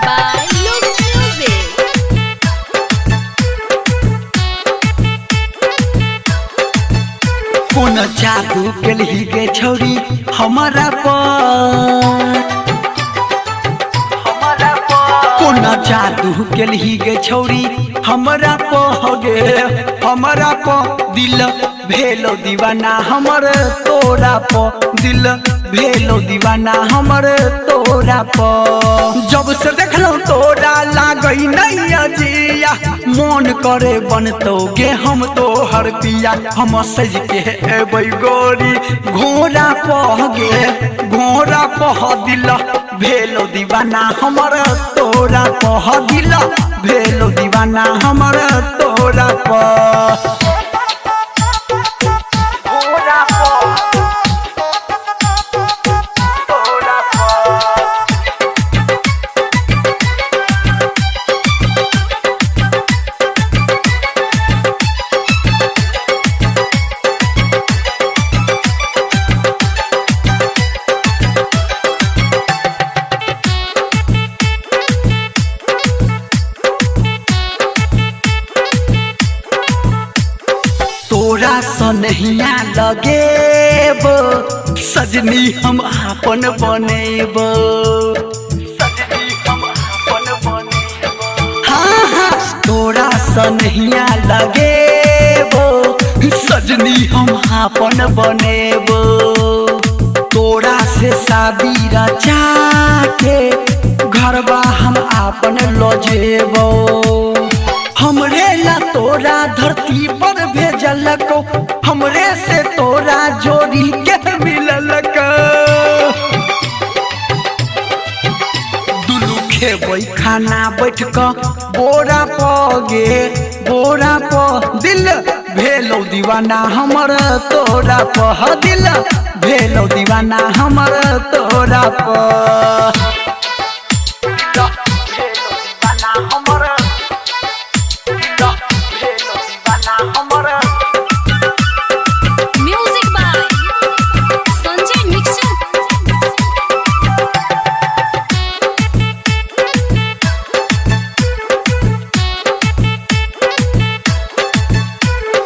by Look Music. कौन जादू केलही गे छौरी हमारा पर कौन जादू केलही गे छौरी हमारा प दिल भेलो दीवाना हमर तोरा प दिल भेलो दीवाना हमर तोरा प जब से देखलो तोरा लागई नहीं अजिया मन करे बनतो गे हम तो हर पिया हम सज के एबै गोरी घोड़ा पह दिल भेलो दीवाना हमर तोरा पह दिल भेलो दीवाना हमर तोरा प तोरा सनहिया लगेब सजनी हम आपन बनेब हाँ तोरा सनहिया लगेब सजनी हम आपन बनेब तोरा से शादी रचा के घरबा हम आपन लजेब हमरे ला तोरा धरती पर भेजलको हमरे से तोरा जोड़ी के मिललको दुलू खेबै खाना बैठ क बोरा प दिल भेलो दीवाना हमर तोरा प दिल भेलो दीवाना हमर तोरा प Music by Sanjay Mixer.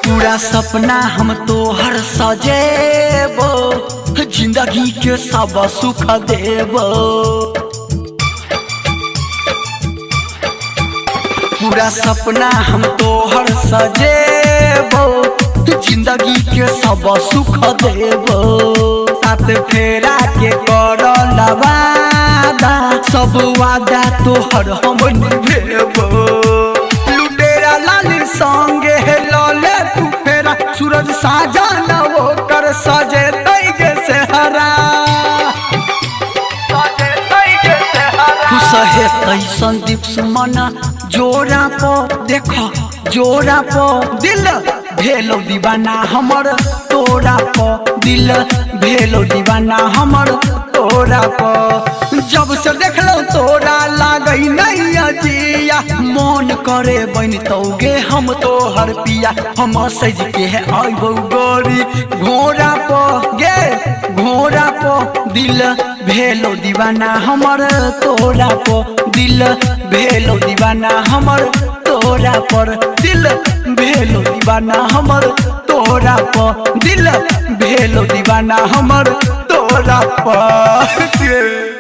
पूरा सपना हम तोहर सजेबो जिंदगी के सब सुख देबो पूरा सपना हम तोहर सजेबो जिंदगी के सब सुख देबो साथ फेरा के करल वादा सब वादा तोहर हम निभेबो लुटेरा लाली संगे लले तू फेरा सूरज साजन वो कर सजे तैगे से हरा खुश है तै संदीप सुमन जोरा पो देखो जोरा पो दिल भेलो दीवाना हमर तोरा प दिल भेलो दीवाना हमर तोरा प जब से देखलो तोरा लागई नहीं अजिया मन करे बनतो गे हम तो हर पिया हम सज के आइबो गोरी घोड़ा प दिल भेलो दीवाना हमर तोरा प दिल भेलो दीवाना हमर तोरा पर दिल भेलो दीवाना हमर तोरा प दिल भेलो दीवाना हमर तोरा पर